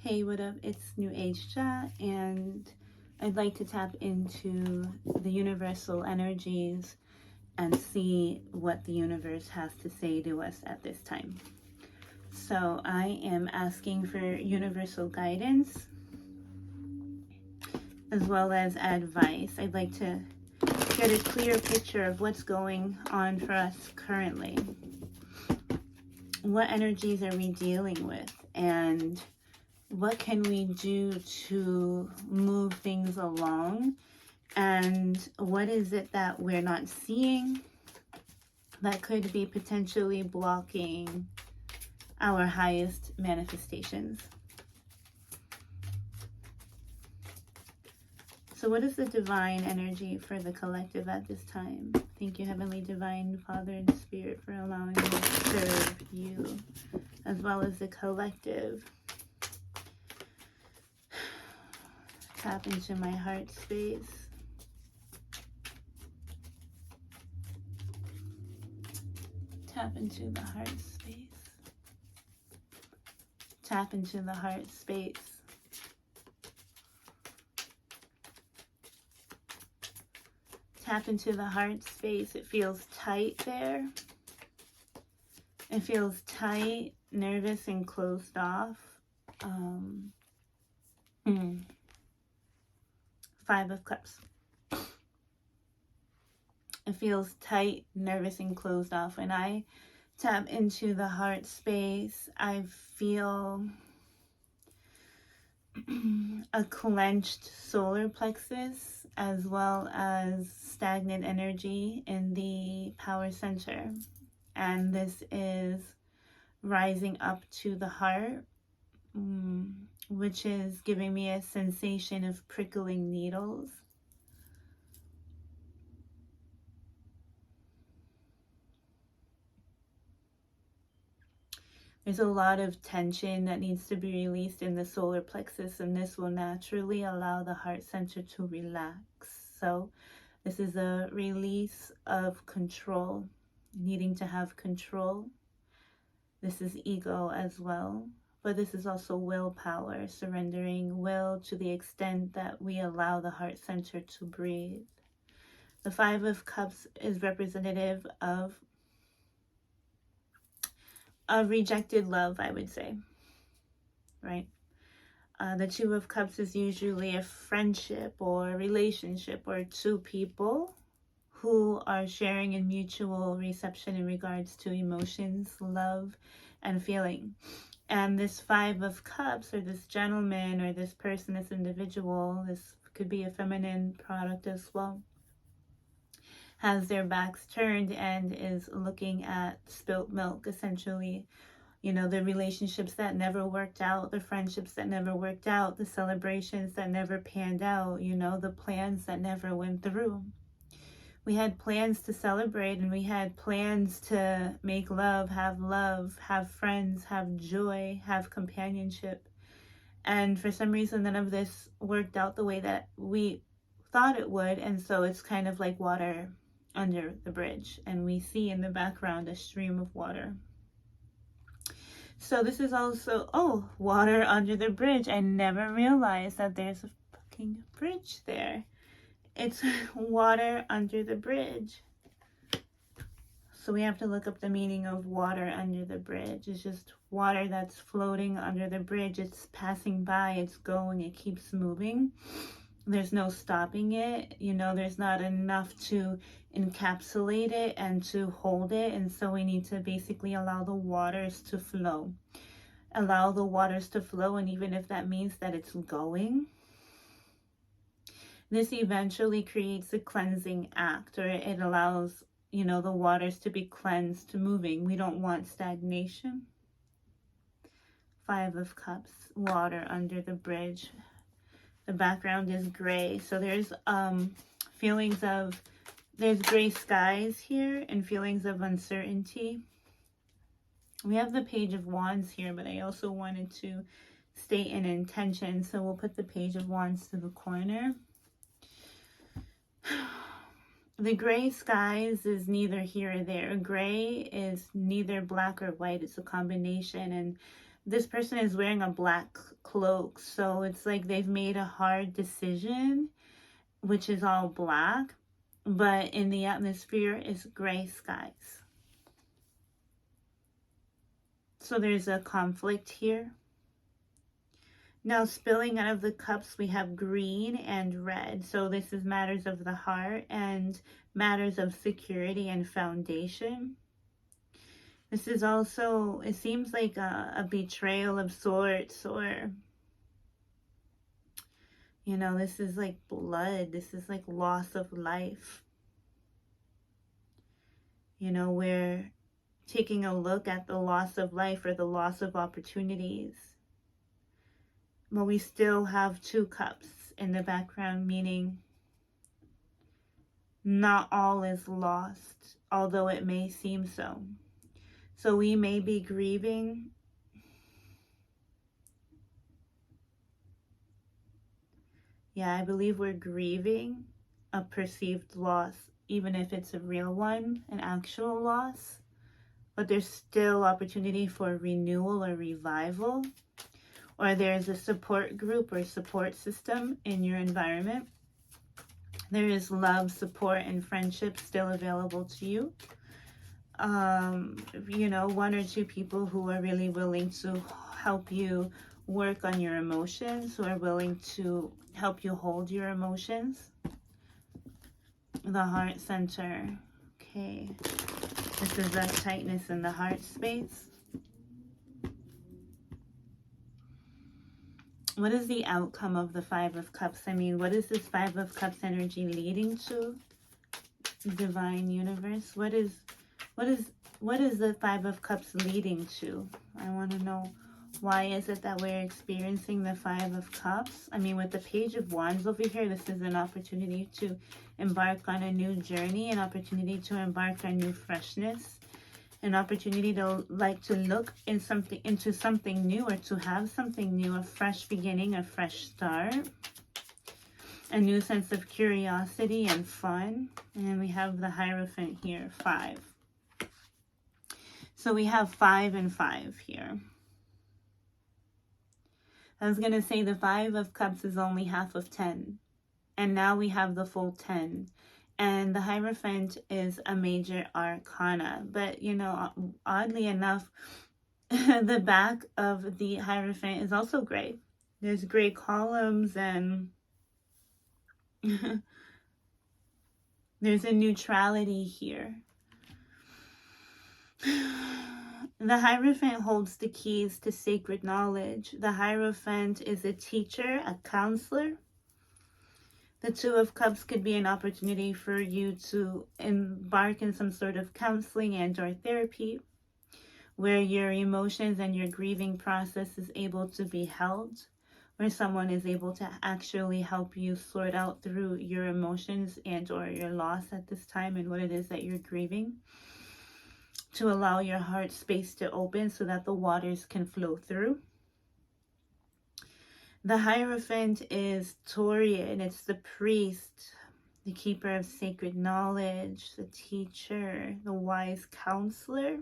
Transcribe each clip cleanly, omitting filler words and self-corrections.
Hey, what up? It's New Age Chat, and I'd like to tap into the universal energies and see what the universe has to say to us at this time. So I am asking for universal guidance as well as advice. I'd like to get a clear picture of what's going on for us currently. What energies are we dealing with? And what can we do to move things along? And what is it that we're not seeing that could be potentially blocking our highest manifestations? So what is the divine energy for the collective at this time? Thank you, Heavenly Divine Father and Spirit, for allowing me to serve you as well as the collective. Tap into my heart space. Tap into the heart space. Tap into the heart space. Tap into the heart space. It feels tight there. It feels tight, nervous, and closed off. Five of Cups. It feels tight, nervous, and closed off. When I tap into the heart space, I feel a clenched solar plexus as well as stagnant energy in the power center. And this is rising up to the heart, which is giving me a sensation of prickling needles. There's a lot of tension that needs to be released in the solar plexus, and this will naturally allow the heart center to relax. So this is a release of control, needing to have control. This is ego as well. But this is also willpower, surrendering will to the extent that we allow the heart center to breathe. The Five of Cups is representative of rejected love, I would say, right? The Two of Cups is usually a friendship or a relationship or two people who are sharing in mutual reception in regards to emotions, love, and feeling. And this Five of Cups, or this gentleman, or this person, this individual, this could be a feminine product as well, has their backs turned and is looking at spilt milk, essentially. You know, the relationships that never worked out, the friendships that never worked out, the celebrations that never panned out, you know, the plans that never went through. We had plans to celebrate, and we had plans to make love, have friends, have joy, have companionship. And for some reason, none of this worked out the way that we thought it would. And so it's kind of like water under the bridge. And we see in the background a stream of water. So this is also, water under the bridge. I never realized that there's a fucking bridge there. It's water under the bridge. So we have to look up the meaning of water under the bridge. It's just water that's floating under the bridge. It's passing by, it's going, it keeps moving. There's no stopping it. You know, there's not enough to encapsulate it and to hold it. And so we need to basically allow the waters to flow. Allow the waters to flow, and even if that means that it's going, this eventually creates a cleansing act, or it allows, you know, the waters to be cleansed, moving. We don't want stagnation. Five of Cups, water under the bridge. The background is gray. So there's feelings of, there's gray skies here and feelings of uncertainty. We have the Page of Wands here, but I also wanted to state an intention. So we'll put the Page of Wands to the corner. The gray skies is neither here or there. Gray is neither black or white. It's a combination. And this person is wearing a black cloak. So it's like they've made a hard decision, which is all black. But in the atmosphere is gray skies. So there's a conflict here. Now, spilling out of the cups, we have green and red. So this is matters of the heart and matters of security and foundation. This is also, it seems like a betrayal of sorts, or, you know, this is like blood. This is like loss of life. You know, we're taking a look at the loss of life or the loss of opportunities. But we still have 2 cups in the background, meaning not all is lost, although it may seem so. So we may be grieving. Yeah, I believe we're grieving a perceived loss, even if it's a real one, an actual loss. But there's still opportunity for renewal or revival. Or there's a support group or support system in your environment. There is love, support, and friendship still available to you. You know, 1 or 2 people who are really willing to help you work on your emotions, who are willing to help you hold your emotions. The heart center. Okay. This is that tightness in the heart space. What is the outcome of the 5 of Cups? I mean, what is this 5 of Cups energy leading to? Divine universe. What is the 5 of Cups leading to? I want to know, why is it that we're experiencing the 5 of Cups? I mean, with the Page of Wands over here, this is an opportunity to embark on a new journey, an opportunity to embark on new freshness, an opportunity to look into something new, or to have something new, a fresh beginning, a fresh start, a new sense of curiosity and fun. And we have the Hierophant here, 5. So we have 5 and 5 here. I was going to say the 5 of Cups is only half of 10. And now we have the full 10. And the Hierophant is a major arcana. But, you know, oddly enough, the back of the Hierophant is also gray. There's gray columns, and there's a neutrality here. The Hierophant holds the keys to sacred knowledge. The Hierophant is a teacher, a counselor. The 2 of Cups could be an opportunity for you to embark in some sort of counseling and or therapy, where your emotions and your grieving process is able to be held, where someone is able to actually help you sort out through your emotions and or your loss at this time and what it is that you're grieving, to allow your heart space to open so that the waters can flow through. The Hierophant is Taurian. It's the priest, the keeper of sacred knowledge, the teacher, the wise counselor.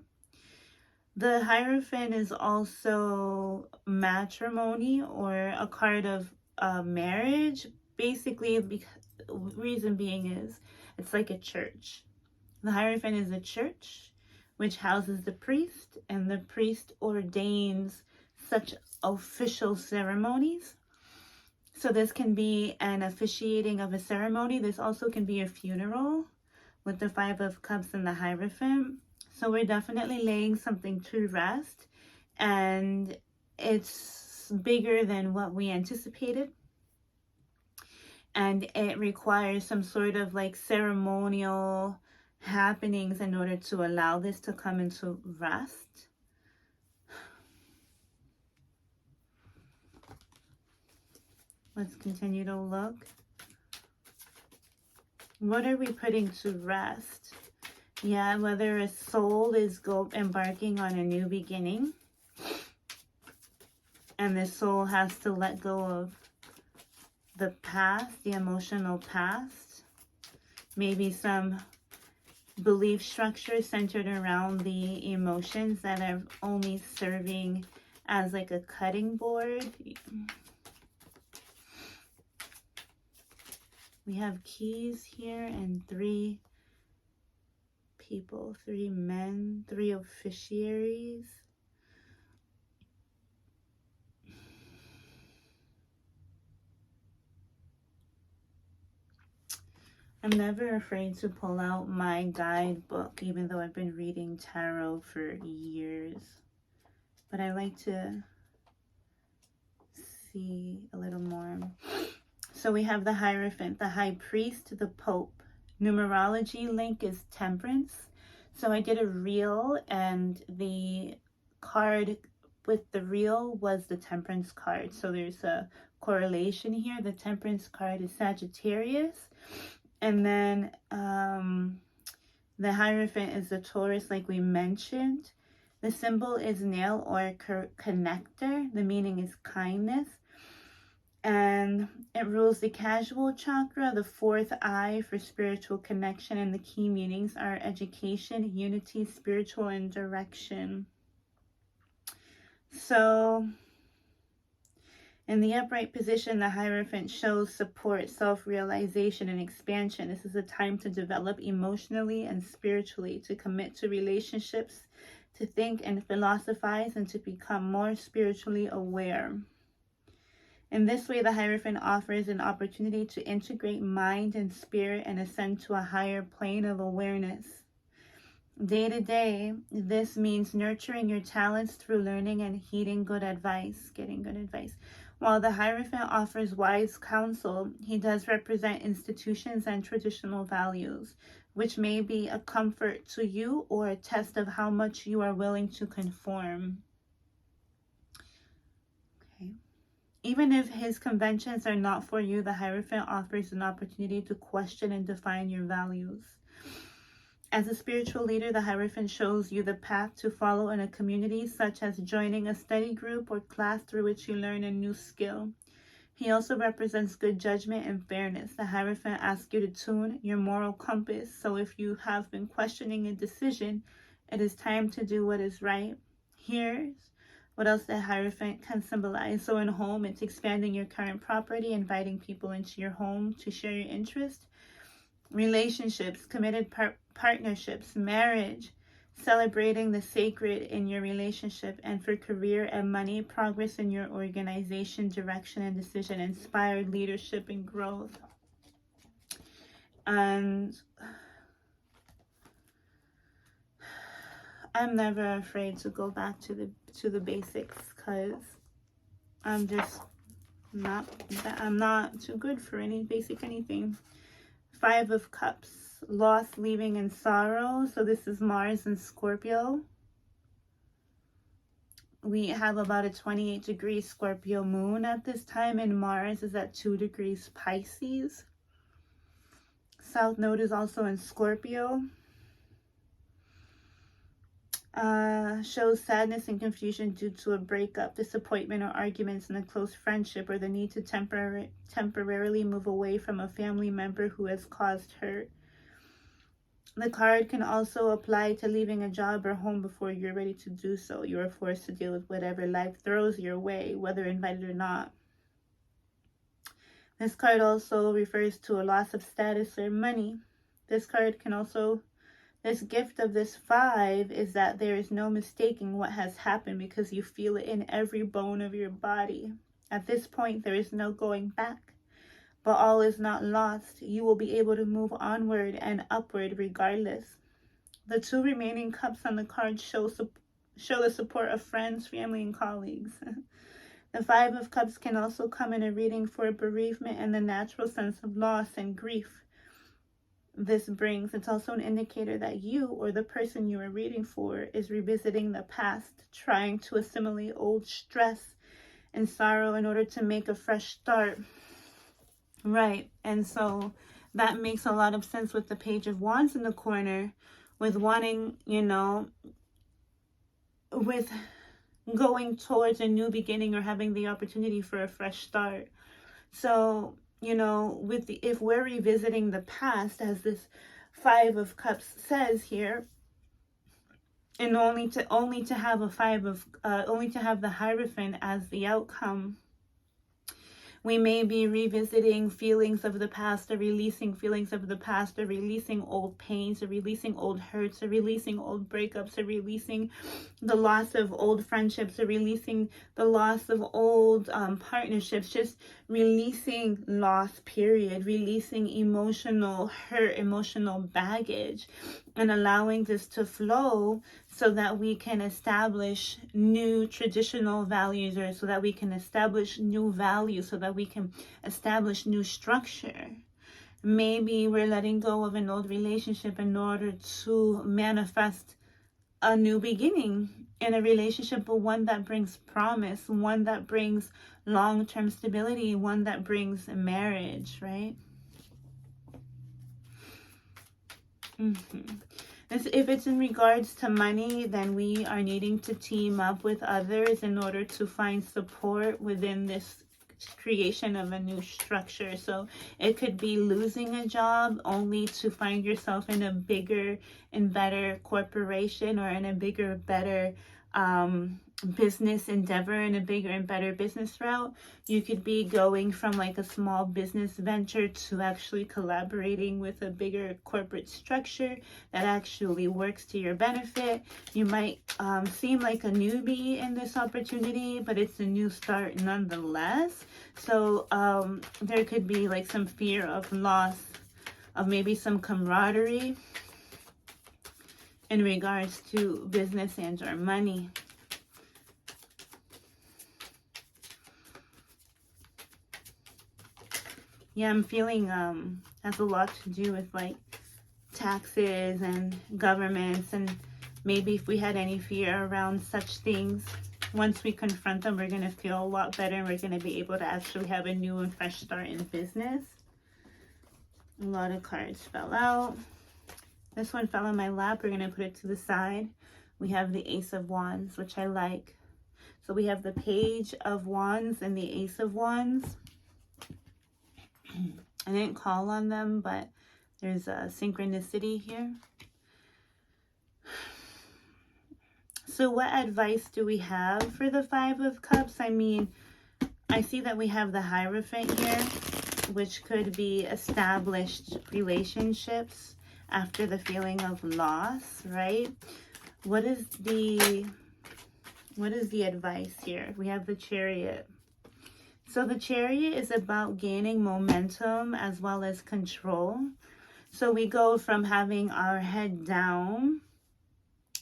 The Hierophant is also matrimony, or a card of marriage. Basically, reason being is it's like a church. The Hierophant is a church which houses the priest, and the priest ordains such official ceremonies. So this can be an officiating of a ceremony. This also can be a funeral with the 5 of Cups and the Hierophant. So we're definitely laying something to rest, and it's bigger than what we anticipated. And it requires some sort of like ceremonial happenings in order to allow this to come into rest. Let's continue to look. What are we putting to rest? Yeah, whether a soul is embarking on a new beginning, and the soul has to let go of the past, the emotional past, maybe some belief structure centered around the emotions that are only serving as like a cutting board. We have keys here and 3 people, 3 men, 3 officiaries. I'm never afraid to pull out my guidebook, even though I've been reading tarot for years. But I like to see a little more. So we have the Hierophant, the High Priest, the Pope. Numerology link is Temperance. So I did a reel, and the card with the reel was the Temperance card. So there's a correlation here. The Temperance card is Sagittarius. And then the Hierophant is the Taurus, like we mentioned. The symbol is nail or connector. The meaning is kindness. And it rules the casual chakra, the 4th eye for spiritual connection. And the key meanings are education, unity, spiritual, and direction. So in the upright position, the Hierophant shows support, self-realization, and expansion. This is a time to develop emotionally and spiritually, to commit to relationships, to think and philosophize, and to become more spiritually aware. In this way, the Hierophant offers an opportunity to integrate mind and spirit and ascend to a higher plane of awareness. Day to day, this means nurturing your talents through learning and heeding good advice, getting good advice. While the Hierophant offers wise counsel, he does represent institutions and traditional values, which may be a comfort to you or a test of how much you are willing to conform. Okay. Even if his conventions are not for you, the Hierophant offers an opportunity to question and define your values. As a spiritual leader, the Hierophant shows you the path to follow in a community, such as joining a study group or class through which you learn a new skill. He also represents good judgment and fairness. The Hierophant asks you to tune your moral compass. So if you have been questioning a decision, it is time to do what is right. Here's what else the Hierophant can symbolize. So in home, it's expanding your current property, inviting people into your home to share your interest. Relationships, committed partnerships, marriage, celebrating the sacred in your relationship. And for career and money, progress in your organization, direction and decision, inspired leadership and growth. And I'm never afraid to go back to the basics, because I'm not too good for any basic anything. 5 of Cups, loss, leaving, and sorrow. So this is Mars and Scorpio. We have about a 28-degree Scorpio moon at this time, and Mars is at 2 degrees Pisces. South Node is also in Scorpio. Shows sadness and confusion due to a breakup, disappointment, or arguments in a close friendship, or the need to temporarily move away from a family member who has caused hurt. The card can also apply to leaving a job or home before you're ready to do so. You are forced to deal with whatever life throws your way, whether invited or not. This card also refers to a loss of status or money. This card can also... This gift of this 5 is that there is no mistaking what has happened, because you feel it in every bone of your body. At this point, there is no going back. But all is not lost. You will be able to move onward and upward regardless. The 2 remaining cups on the card show the support of friends, family, and colleagues. The 5 of Cups can also come in a reading for bereavement and the natural sense of loss and grief this brings. It's also an indicator that you, or the person you are reading for, is revisiting the past, trying to assimilate old stress and sorrow in order to make a fresh start. Right, and so that makes a lot of sense with the Page of Wands in the corner, with wanting, with going towards a new beginning or having the opportunity for a fresh start. So, if we're revisiting the past, as this 5 of Cups says here, and only to have a only to have the Hierophant as the outcome. We may be revisiting feelings of the past, or releasing feelings of the past, or releasing old pains, or releasing old hurts, or releasing old breakups, or releasing the loss of old friendships, or releasing the loss of old partnerships, just releasing loss, period, releasing emotional hurt, emotional baggage, and allowing this to flow so that we can establish new traditional values, or so that we can establish new values, so that we can establish new structure. Maybe we're letting go of an old relationship in order to manifest a new beginning in a relationship, but one that brings promise, one that brings long-term stability, one that brings marriage, right? If it's in regards to money, then we are needing to team up with others in order to find support within this creation of a new structure. So it could be losing a job only to find yourself in a bigger and better corporation, or in a bigger, better business endeavor, in a bigger and better business route. You could be going from like a small business venture to actually collaborating with a bigger corporate structure that actually works to your benefit. You might seem like a newbie in this opportunity, but it's a new start nonetheless. So there could be like some fear of loss of maybe some camaraderie in regards to business and or money. Yeah, I'm feeling has a lot to do with like taxes and governments, and maybe if we had any fear around such things, once we confront them, we're going to feel a lot better, and we're going to be able to actually have a new and fresh start in business. A lot of cards fell out. This one fell on my lap. We're going to put it to the side. We have the Ace of Wands, which I like. So we have the Page of Wands and the Ace of Wands. I didn't call on them, but there's a synchronicity here. So what advice do we have for the Five of Cups? I mean, I see that we have the Hierophant here, which could be established relationships after the feeling of loss, right? What is the advice here? We have the Chariot. So the Chariot is about gaining momentum as well as control. So we go from having our head down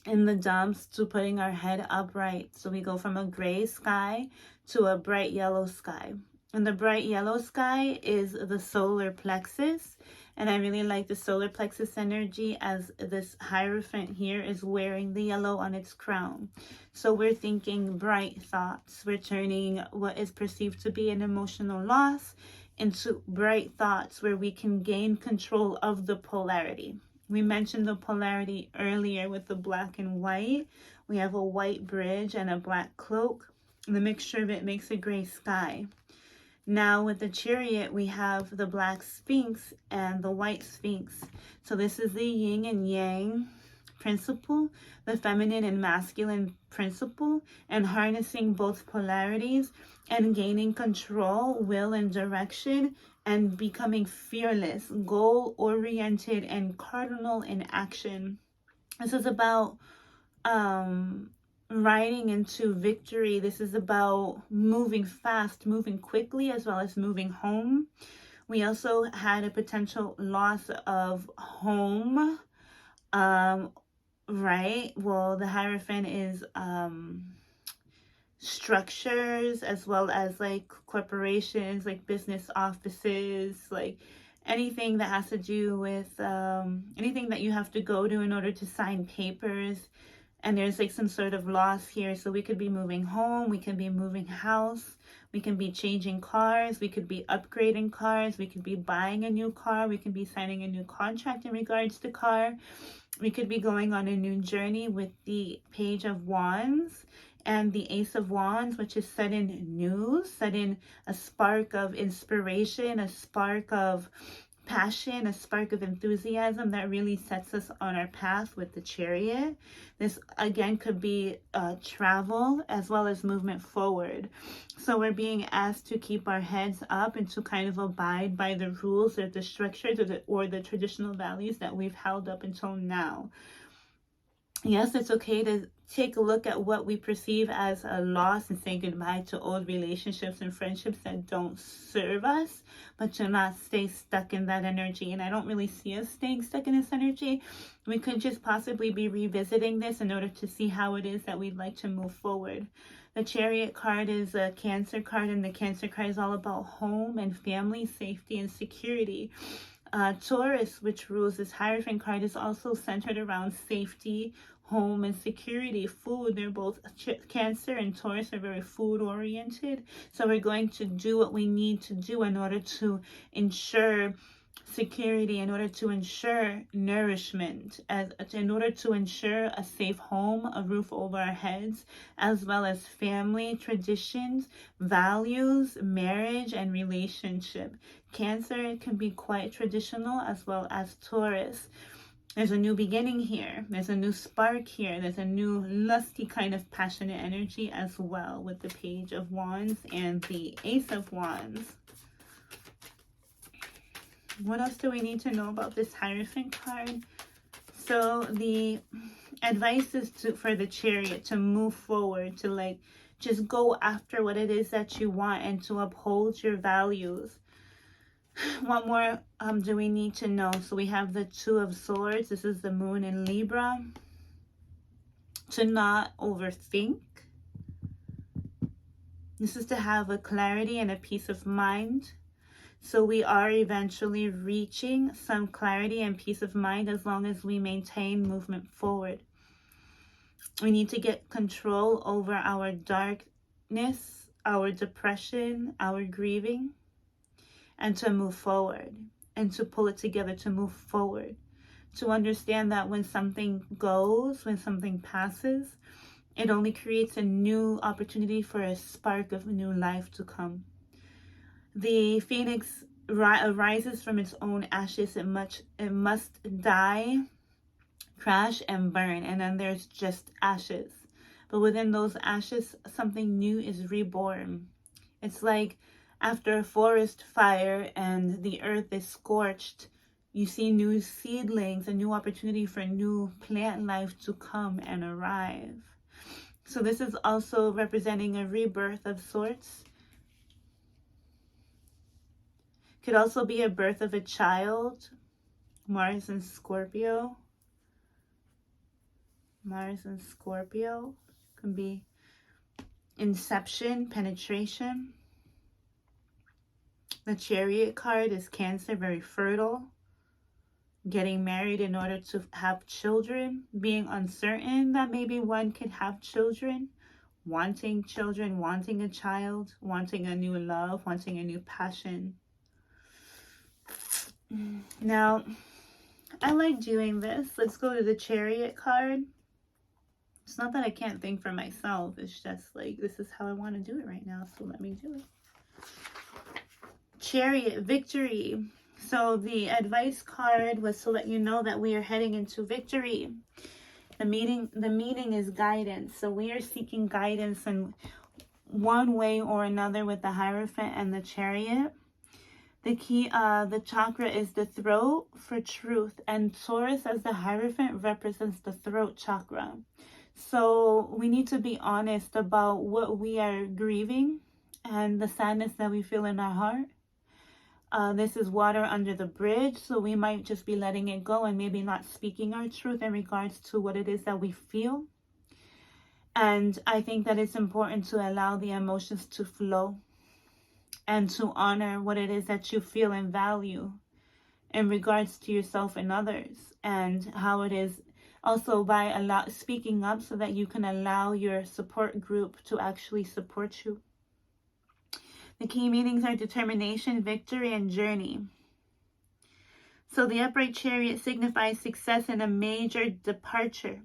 in the dumps to putting our head upright. So we go from a gray sky to a bright yellow sky. And the bright yellow sky is the solar plexus. And I really like the solar plexus energy, as this Hierophant here is wearing the yellow on its crown. So we're thinking bright thoughts. We're turning what is perceived to be an emotional loss into bright thoughts where we can gain control of the polarity. We mentioned the polarity earlier with the black and white. We have a white bridge and a black cloak. The mixture of it makes a gray sky. Now with the Chariot, we have the black Sphinx and the white Sphinx. So this is the yin and yang principle, the feminine and masculine principle, and harnessing both polarities and gaining control, will, and direction, and becoming fearless, goal-oriented, and cardinal in action. This is about riding into victory. This is about moving fast, moving quickly, as well as moving home. We also had a potential loss of home, right? Well, the Hierophant is structures, as well as like corporations, like business offices, like anything that has to do with anything that you have to go to in order to sign papers. And there's like some sort of loss here. So we could be moving home, we could be moving house, we can be changing cars, we could be upgrading cars, we could be buying a new car, we can be signing a new contract in regards to car. We could be going on a new journey with the Page of Wands and the Ace of Wands, which is sudden news, sudden a spark of inspiration, a spark of passion, a spark of enthusiasm that really sets us on our path with the Chariot. This again could be travel as well as movement forward. So we're being asked to keep our heads up and to kind of abide by the rules or the structures or the traditional values that we've held up until now. Yes, it's okay to take a look at what we perceive as a loss and say goodbye to old relationships and friendships that don't serve us, but to not stay stuck in that energy. And I don't really see us staying stuck in this energy. We could just possibly be revisiting this in order to see how it is that we'd like to move forward. The Chariot card is a Cancer card, and the Cancer card is all about home and family, safety and security. Taurus, which rules this Hierophant card, is also centered around safety, home and security, food. They're both, Cancer and Taurus are very food oriented. So we're going to do what we need to do in order to ensure security, in order to ensure nourishment, in order to ensure a safe home, a roof over our heads, as well as family, traditions, values, marriage, and relationship. Cancer can be quite traditional as well as Taurus. There's a new beginning here. There's a new spark here. There's a new lusty kind of passionate energy as well with the Page of Wands and the Ace of Wands. What else do we need to know about this Hierophant card? So the advice is for the Chariot to move forward, to just go after what it is that you want and to uphold your values. What more do we need to know? So we have the Two of Swords. This is the Moon in Libra. To not overthink. This is to have a clarity and a peace of mind. So we are eventually reaching some clarity and peace of mind as long as we maintain movement forward. We need to get control over our darkness, our depression, our grieving, and to move forward and to pull it together to move forward. To understand that when something goes, when something passes, it only creates a new opportunity for a spark of new life to come. The phoenix arises from its own ashes. It must die, crash, and burn. And then there's just ashes. But within those ashes, something new is reborn. It's like after a forest fire and the earth is scorched, you see new seedlings, a new opportunity for new plant life to come and arrive. So this is also representing a rebirth of sorts. Could also be a birth of a child. Mars and Scorpio. Mars and Scorpio can be inception, penetration. The Chariot card is Cancer, very fertile. Getting married in order to have children. Being uncertain that maybe one can have children. Wanting children, wanting a child, wanting a new love, wanting a new passion. Now, I like doing this. Let's go to the Chariot card. It's not that I can't think for myself. It's just like, this is how I want to do it right now. So let me do it. Chariot Victory. So the advice card was to let you know that we are heading into victory. The meaning is guidance. So we are seeking guidance in one way or another with the Hierophant and the Chariot. The key, the chakra is the throat for truth, and Taurus as the Hierophant represents the throat chakra. So we need to be honest about what we are grieving and the sadness that we feel in our heart. This is water under the bridge, so we might just be letting it go and maybe not speaking our truth in regards to what it is that we feel. And I think that it's important to allow the emotions to flow and to honor what it is that you feel and value in regards to yourself and others, and how it is also by speaking up so that you can allow your support group to actually support you. The key meanings are determination, victory, and journey. So the upright Chariot signifies success in a major departure.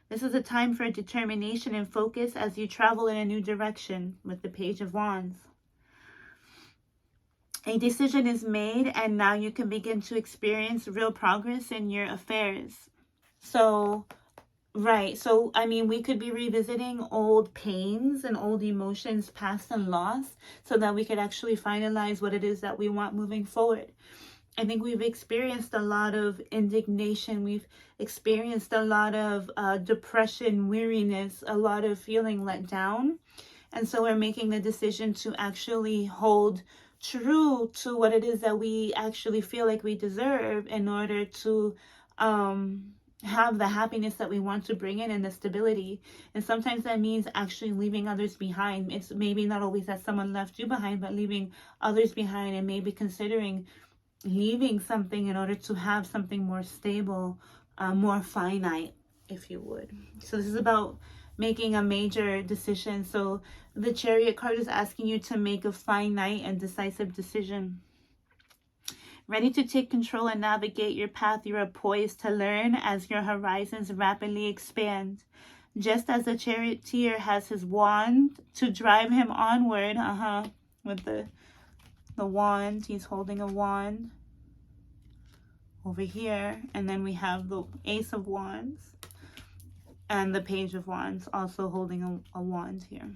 This is a time for determination and focus as you travel in a new direction with the Page of Wands. A decision is made, and now you can begin to experience real progress in your affairs. So, right. So, I mean, we could be revisiting old pains and old emotions, past and lost, so that we could actually finalize what it is that we want moving forward. I think we've experienced a lot of indignation. We've experienced a lot of depression, weariness, a lot of feeling let down. And so we're making the decision to actually hold true to what it is that we actually feel like we deserve in order to have the happiness that we want to bring in and the stability. And sometimes that means actually leaving others behind. It's maybe not always that someone left you behind, but leaving others behind, and maybe considering leaving something in order to have something more stable, more finite, if you would. So this is about making a major decision. So the Chariot card is asking you to make a finite and decisive decision. Ready to take control and navigate your path, you are poised to learn as your horizons rapidly expand. Just as the charioteer has his wand to drive him onward, with the wand, he's holding a wand over here, and then we have the Ace of Wands and the Page of Wands also holding a wand here.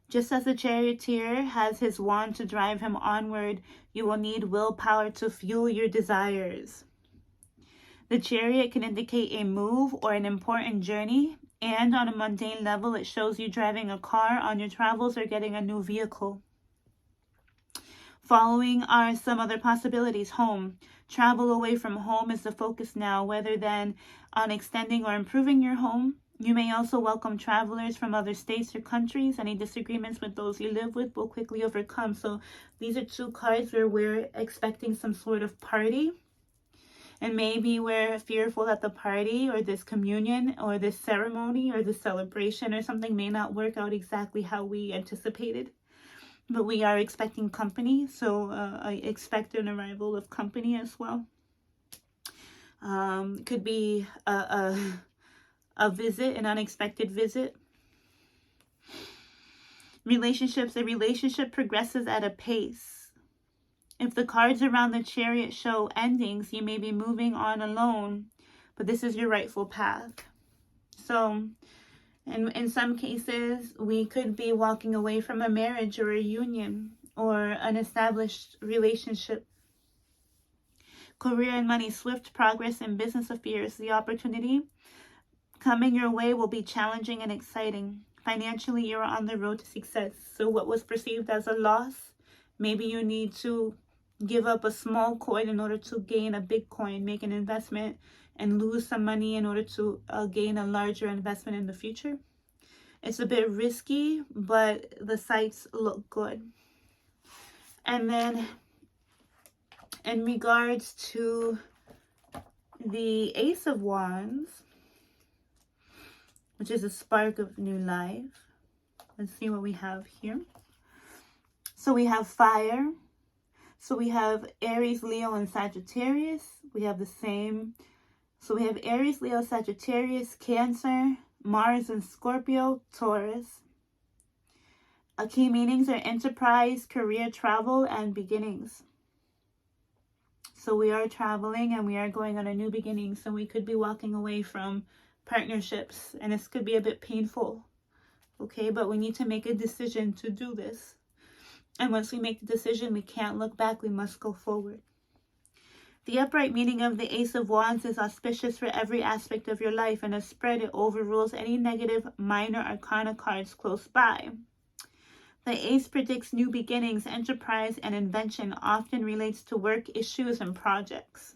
Just as the charioteer has his wand to drive him onward, you will need willpower to fuel your desires. The chariot can indicate a move or an important journey, and on a mundane level, it shows you driving a car on your travels or getting a new vehicle. Following are some other possibilities. Home. Travel away from home is the focus now, whether than on extending or improving your home. You may also welcome travelers from other states or countries. Any disagreements with those you live with will quickly overcome. So these are two cards where we're expecting some sort of party. And maybe we're fearful that the party or this communion or this ceremony or this celebration or something may not work out exactly how we anticipated. But we are expecting company, so I expect an arrival of company as well. Could be a visit, an unexpected visit. Relationships, a relationship progresses at a pace. If the cards around the chariot show endings, you may be moving on alone, but this is your rightful path. So, and in some cases, we could be walking away from a marriage or a union or an established relationship. Career and money, swift progress in business affairs. The opportunity coming your way will be challenging and exciting. Financially, you're on the road to success. So what was perceived as a loss, maybe you need to give up a small coin in order to gain a big coin, make an investment, and lose some money in order to gain a larger investment in the future. It's a bit risky, but the sights look good. And then in regards to the Ace of Wands, which is a spark of new life. Let's see what we have here. So we have fire. So we have Aries, Leo, and Sagittarius. We have the same. So we have Aries, Leo, Sagittarius, Cancer, Mars, and Scorpio, Taurus. Key meanings are enterprise, career, travel, and beginnings. So we are traveling and we are going on a new beginning. So we could be walking away from partnerships, and this could be a bit painful. Okay, but we need to make a decision to do this. And once we make the decision, we can't look back. We must go forward. The upright meaning of the Ace of Wands is auspicious for every aspect of your life, and a spread it overrules any negative minor arcana cards close by. The Ace predicts new beginnings, enterprise, and invention, often relates to work issues and projects.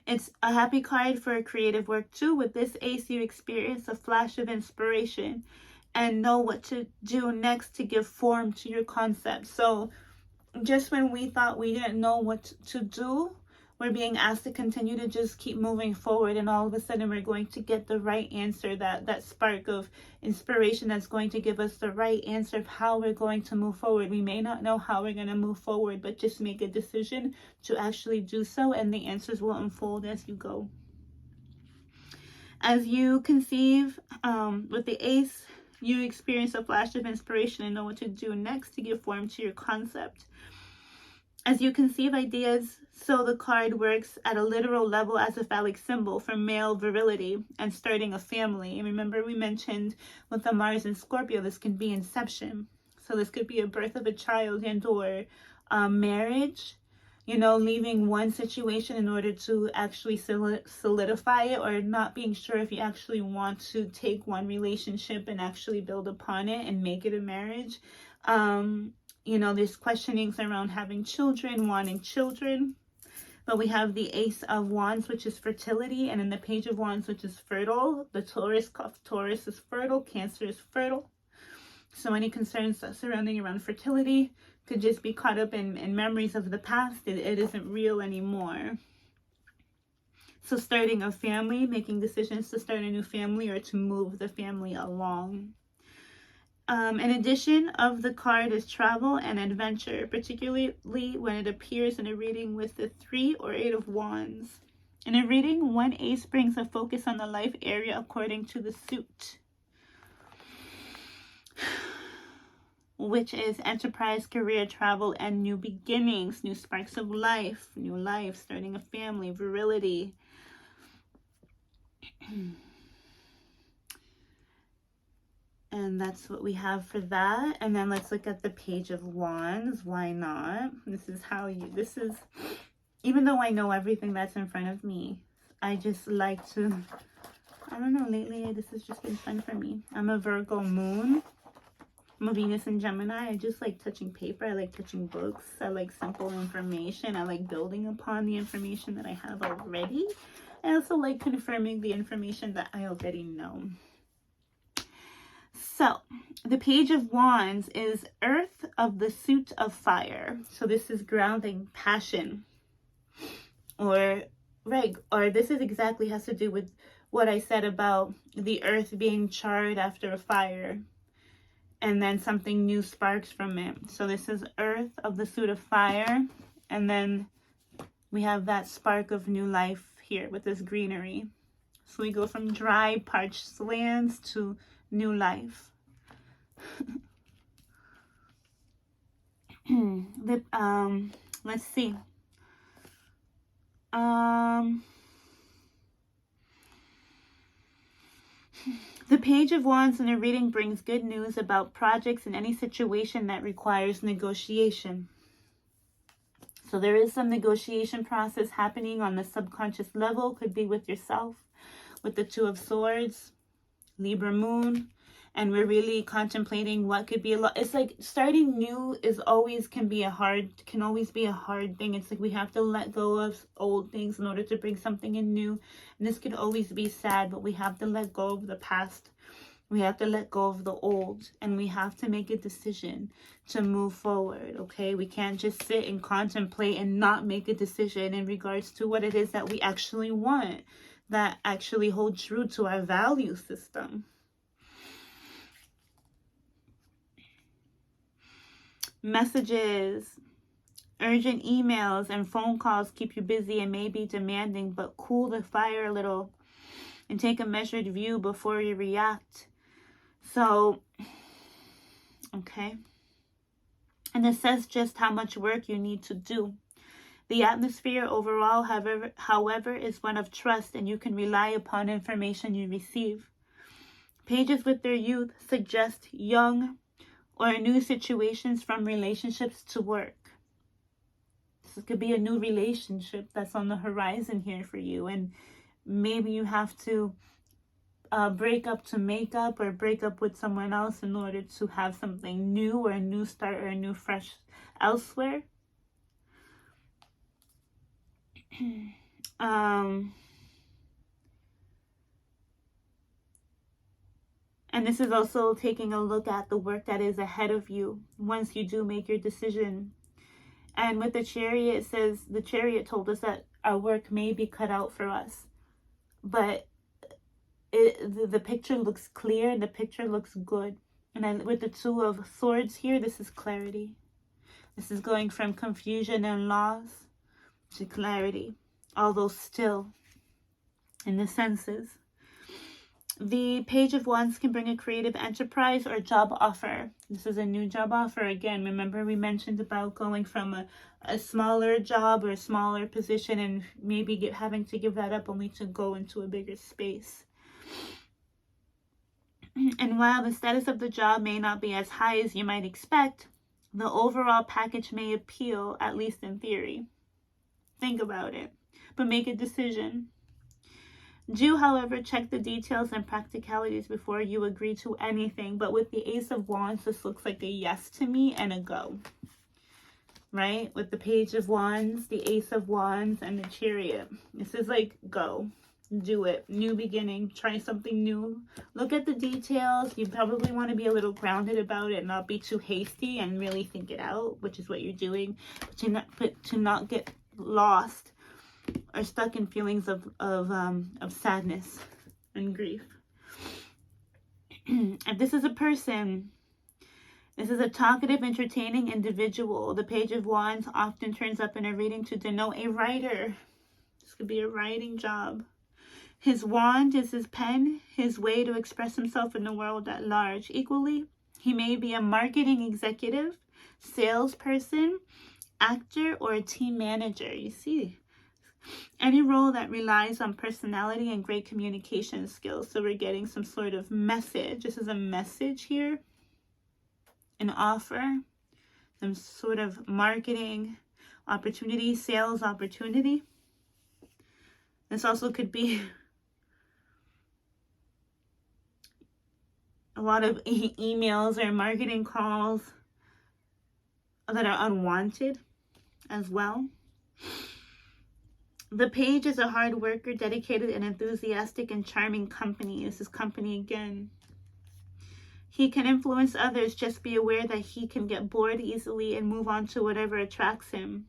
It's a happy card for creative work too. With this Ace, you experience a flash of inspiration and know what to do next to give form to your concept. So just when we thought we didn't know what to do, we're being asked to continue to just keep moving forward, and all of a sudden we're going to get the right answer, that spark of inspiration that's going to give us the right answer of how we're going to move forward. We may not know how we're going to move forward, but just make a decision to actually do so, and the answers will unfold as you go. As you conceive with the Ace, You experience a flash of inspiration and know what to do next to give form to your concept. As you conceive ideas, so the card works at a literal level as a phallic symbol for male virility and starting a family. And remember, we mentioned with the Mars and Scorpio, this can be inception. So this could be a birth of a child and or marriage, you know, leaving one situation in order to actually solidify it, or not being sure if you actually want to take one relationship and actually build upon it and make it a marriage. You know, there's questionings around having children, wanting children. But we have the Ace of Wands, which is fertility, and then the Page of Wands, which is fertile. The Taurus is fertile, Cancer is fertile. So any concerns surrounding around fertility could just be caught up in memories of the past. It isn't real anymore. So starting a family, making decisions to start a new family or to move the family along. In addition of the card is travel and adventure, particularly when it appears in a reading with the 3 or 8 of Wands. In a reading, one ace brings a focus on the life area according to the suit, which is enterprise, career, travel, and new beginnings, new sparks of life, new life, starting a family, virility. And that's what we have for that. And then let's look at the Page of Wands. Why not? This is how you, this is, even though I know everything that's in front of me, I just like to, I don't know, lately this has just been fun for me. I'm a Virgo Moon. I'm a Venus in Gemini. I just like touching paper. I like touching books. I like simple information. I like building upon the information that I have already. I also like confirming the information that I already know. So, the Page of Wands is Earth of the suit of fire. So this is grounding, passion, or this is exactly has to do with what I said about the earth being charred after a fire, and then something new sparks from it. So this is Earth of the suit of fire, and then we have that spark of new life here with this greenery. So we go from dry, parched lands to new life. Let's see. The Page of Wands in a reading brings good news about projects in any situation that requires negotiation. So there is some negotiation process happening on the subconscious level. Could be with yourself, with the Two of Swords, Libra Moon. And we're really contemplating what could be a lot. It's like starting new can always be a hard thing. It's like we have to let go of old things in order to bring something in new. And this could always be sad, but we have to let go of the past. We have to let go of the old, and we have to make a decision to move forward, okay? We can't just sit and contemplate and not make a decision in regards to what it is that we actually want, that actually hold true to our value system. Messages, urgent emails, and phone calls keep you busy and may be demanding, but cool the fire a little and take a measured view before you react. So, okay. And this says just how much work you need to do. The atmosphere overall, however, is one of trust, and you can rely upon information you receive. Pages with their youth suggest young or new situations, from relationships to work. This could be a new relationship that's on the horizon here for you, and maybe you have to break up to make up, or break up with someone else in order to have something new, or a new start, or a new fresh elsewhere. And this is also taking a look at the work that is ahead of you once you do make your decision. And with the Chariot, it says, the Chariot told us that our work may be cut out for us. But the picture looks clear, and the picture looks good. And then with the Two of Swords here, this is clarity. This is going from confusion and loss to clarity, although still in the senses. The Page of Wands can bring a creative enterprise or job offer. This is a new job offer. Again, remember we mentioned about going from a smaller job or a smaller position and maybe having to give that up only to go into a bigger space. And while the status of the job may not be as high as you might expect, the overall package may appeal, at least in theory. Think about it, but make a decision. Do, however, check the details and practicalities before you agree to anything. But with the Ace of Wands, this looks like a yes to me and a go. Right? With the Page of Wands, the Ace of Wands, and the Chariot. This is like go. Do it. New beginning. Try something new. Look at the details. You probably want to be a little grounded about it, not be too hasty and really think it out, which is what you're doing. But to not get lost or stuck in feelings of sadness and grief. If this is a person, this is a talkative, entertaining individual. The Page of Wands often turns up in a reading to denote a writer. This could be a writing job. His wand is his pen, his way to express himself in the world at large. Equally, he may be a marketing executive, salesperson, actor, or a team manager. You see, any role that relies on personality and great communication skills. So we're getting some sort of message. This is a message here, an offer, some sort of marketing opportunity, sales opportunity. This also could be a lot of emails or marketing calls that are unwanted as well. The Page is a hard worker, dedicated and enthusiastic and charming company. This is company again. He can influence others. Just be aware that he can get bored easily and move on to whatever attracts him.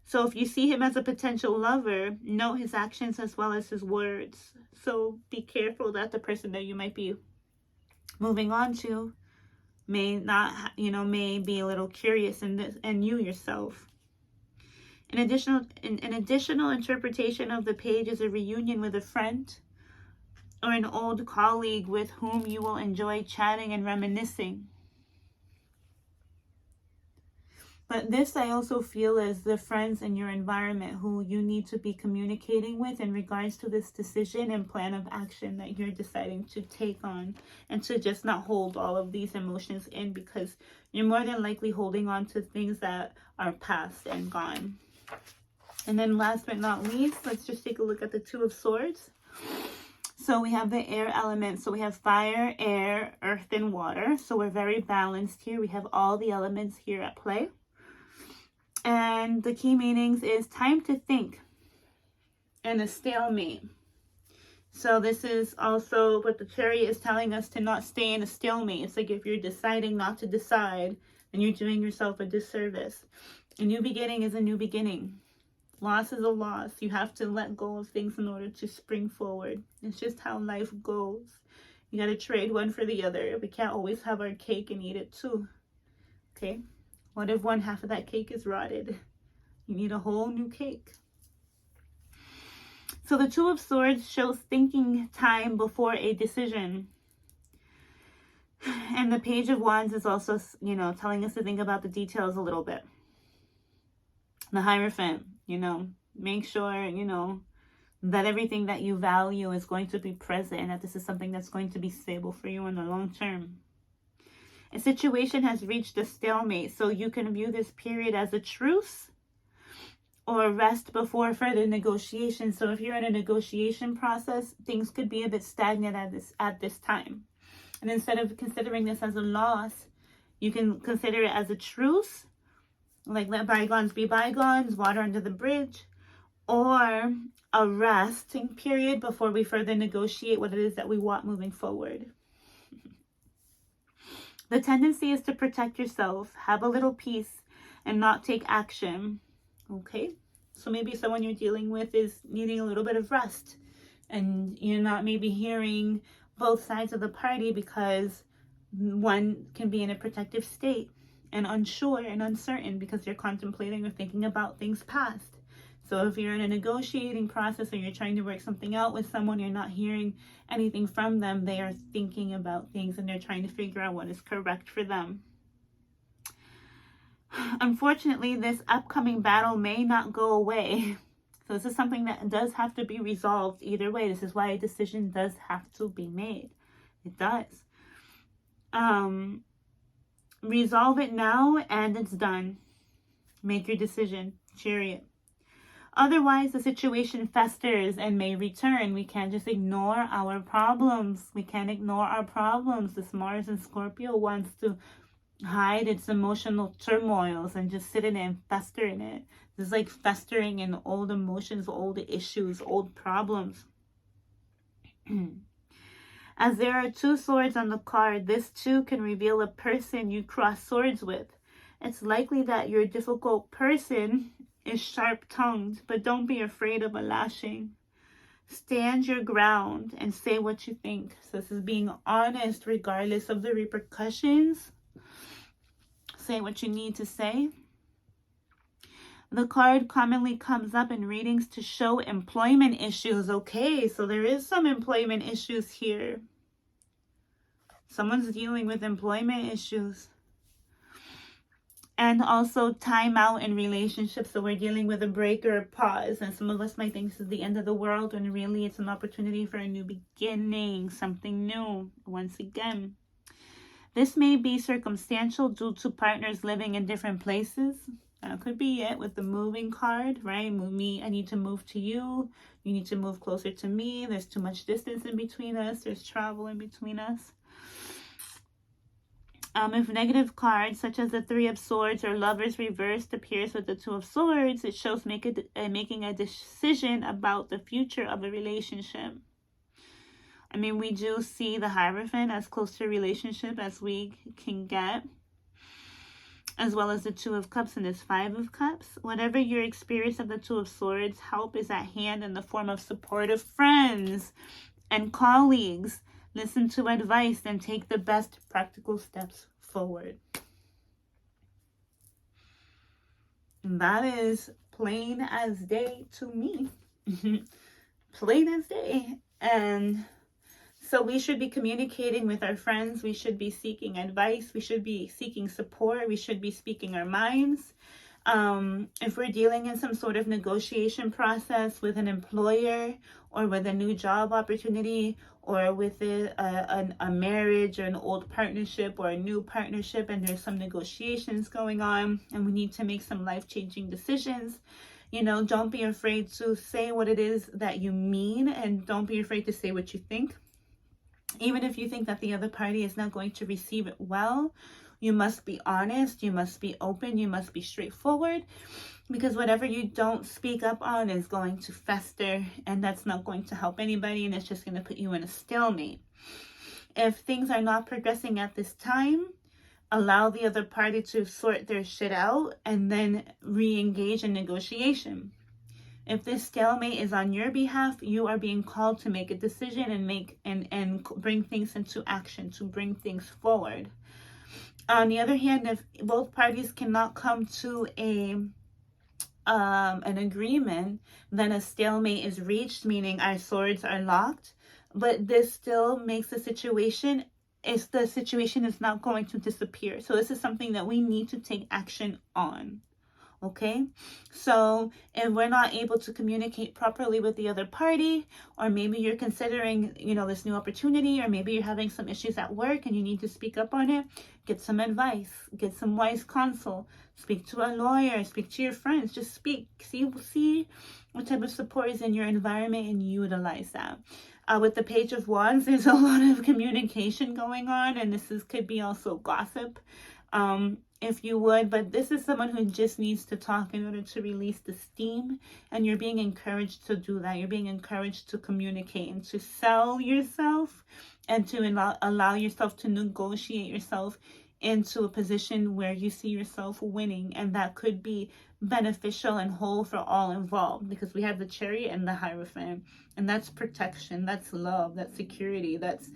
So if you see him as a potential lover, note his actions as well as his words. So be careful that the person that you might be moving on to may not, may be a little curious in this, and you yourself. An additional interpretation of the Page is a reunion with a friend or an old colleague with whom you will enjoy chatting and reminiscing. But this I also feel is the friends in your environment who you need to be communicating with in regards to this decision and plan of action that you're deciding to take on, and to just not hold all of these emotions in, because you're more than likely holding on to things that are past and gone. And then last but not least, let's just take a look at the Two of Swords. So we have the air element. So we have fire, air, earth, and water. So we're very balanced here. We have all the elements here at play. And the key meanings is time to think and a stalemate. So this is also what the Chariot is telling us, to not stay in a stalemate. It's like if you're deciding not to decide, then you're doing yourself a disservice. A new beginning is a new beginning. Loss is a loss. You have to let go of things in order to spring forward. It's just how life goes. You got to trade one for the other. We can't always have our cake and eat it too. Okay? What if one half of that cake is rotted? You need a whole new cake. So the Two of Swords shows thinking time before a decision. And the Page of Wands is also, telling us to think about the details a little bit. The Hierophant, make sure, that everything that you value is going to be present, and that this is something that's going to be stable for you in the long term. A situation has reached a stalemate, so you can view this period as a truce or a rest before further negotiation. So if you're in a negotiation process, things could be a bit stagnant at this time. And instead of considering this as a loss, you can consider it as a truce, like let bygones be bygones, water under the bridge, or a resting period before we further negotiate what it is that we want moving forward. The tendency is to protect yourself, have a little peace, and not take action. Okay? So maybe someone you're dealing with is needing a little bit of rest, and you're not maybe hearing both sides of the party because one can be in a protective state and unsure and uncertain because you're contemplating or thinking about things past. So if you're in a negotiating process or you're trying to work something out with someone, you're not hearing anything from them, they are thinking about things and they're trying to figure out what is correct for them. Unfortunately, this upcoming battle may not go away. So this is something that does have to be resolved either way. This is why a decision does have to be made. It does. Resolve it now and it's done. Make your decision, Chariot. Otherwise, the situation festers and may return. We can't just ignore our problems. We can't ignore our problems. This Mars in Scorpio wants to hide its emotional turmoils and just sit in it and fester in it. This is like festering in old emotions, old issues, old problems. As there are 2 swords on the card, this too can reveal a person you cross swords with. It's likely that your difficult person is sharp-tongued, but don't be afraid of a lashing. Stand your ground and say what you think. So this is being honest regardless of the repercussions. Say what you need to say. The card commonly comes up in readings to show employment issues. Okay, so there is some employment issues here. Someone's dealing with employment issues. And also time out in relationships. So we're dealing with a break or a pause. And some of us might think this is the end of the world when really it's an opportunity for a new beginning. Something new. Once again. This may be circumstantial due to partners living in different places. That could be it with the moving card, right? I need to move to you. You need to move closer to me. There's too much distance in between us. There's travel in between us. If negative cards such as the 3 of Swords or Lovers reversed appears with the 2 of Swords, it shows making a decision about the future of a relationship. I mean, we do see the Hierophant as close to a relationship as we can get, as well as the 2 of Cups and this 5 of Cups. Whatever your experience of the 2 of Swords, help is at hand in the form of supportive friends and colleagues. Listen to advice and take the best practical steps forward. And that is plain as day to me. Plain as day. And so we should be communicating with our friends. We should be seeking advice. We should be seeking support. We should be speaking our minds. If we're dealing in some sort of negotiation process with an employer or with a new job opportunity or with a marriage or an old partnership or a new partnership, and there's some negotiations going on and we need to make some life-changing decisions, you know, don't be afraid to say what it is that you mean, and don't be afraid to say what you think. Even if you think that the other party is not going to receive it well, you must be honest, you must be open, you must be straightforward, because whatever you don't speak up on is going to fester, and that's not going to help anybody, and it's just going to put you in a stalemate. If things are not progressing at this time, allow the other party to sort their shit out and then re-engage in negotiation. If this stalemate is on your behalf, you are being called to make a decision and bring things into action, to bring things forward. On the other hand, if both parties cannot come to an agreement, then a stalemate is reached, meaning our swords are locked. But this still makes the situation is not going to disappear. So this is something that we need to take action on. Okay, so if we're not able to communicate properly with the other party, or maybe you're considering, you know, this new opportunity, or maybe you're having some issues at work and you need to speak up on it, get some advice, get some wise counsel, speak to a lawyer, speak to your friends, just speak, see what type of support is in your environment and utilize that. With the Page of Wands, there's a lot of communication going on, and could be also gossip. If you would, but this is someone who just needs to talk in order to release the steam, and you're being encouraged to do that. You're being encouraged to communicate and to sell yourself and to allow yourself to negotiate yourself into a position where you see yourself winning, and that could be beneficial and whole for all involved, because we have the Chariot and the Hierophant, and that's protection, that's love, that's security, that's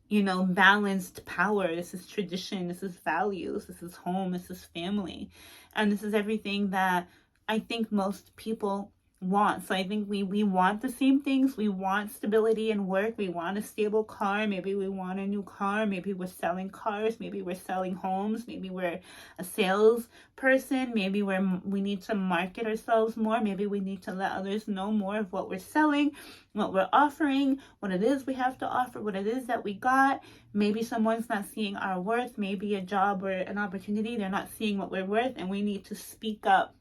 you know, balanced power. This is tradition, this is values, this is home, this is family, and this is everything that I think most people want. So I think we want the same things. We want stability in work. We want a stable car. Maybe we want a new car. Maybe we're selling cars. Maybe we're selling homes. Maybe we're a sales person. Maybe we need to market ourselves more. Maybe we need to let others know more of what we're selling, what we're offering, what it is we have to offer, what it is that we got. Maybe someone's not seeing our worth. Maybe a job or an opportunity, they're not seeing what we're worth, and we need to speak up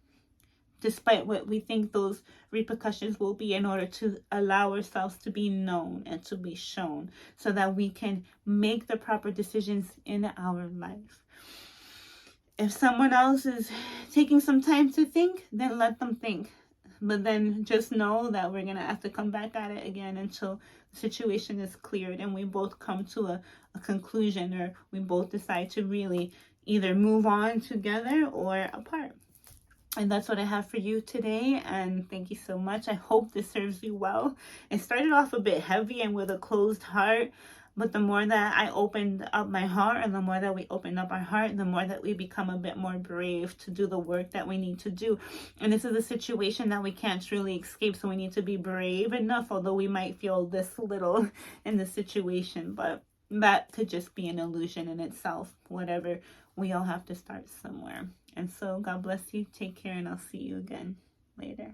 despite what we think those repercussions will be, in order to allow ourselves to be known and to be shown, so that we can make the proper decisions in our life. If someone else is taking some time to think, then let them think. But then just know that we're going to have to come back at it again until the situation is cleared and we both come to a conclusion, or we both decide to really either move on together or apart. And that's what I have for you today. And thank you so much. I hope this serves you well. It started off a bit heavy and with a closed heart. But the more that I opened up my heart, and the more that we open up our heart, the more that we become a bit more brave to do the work that we need to do. And this is a situation that we can't truly escape. So we need to be brave enough, although we might feel this little in the situation. But that could just be an illusion in itself. Whatever, we all have to start somewhere. And so God bless you. Take care, and I'll see you again later.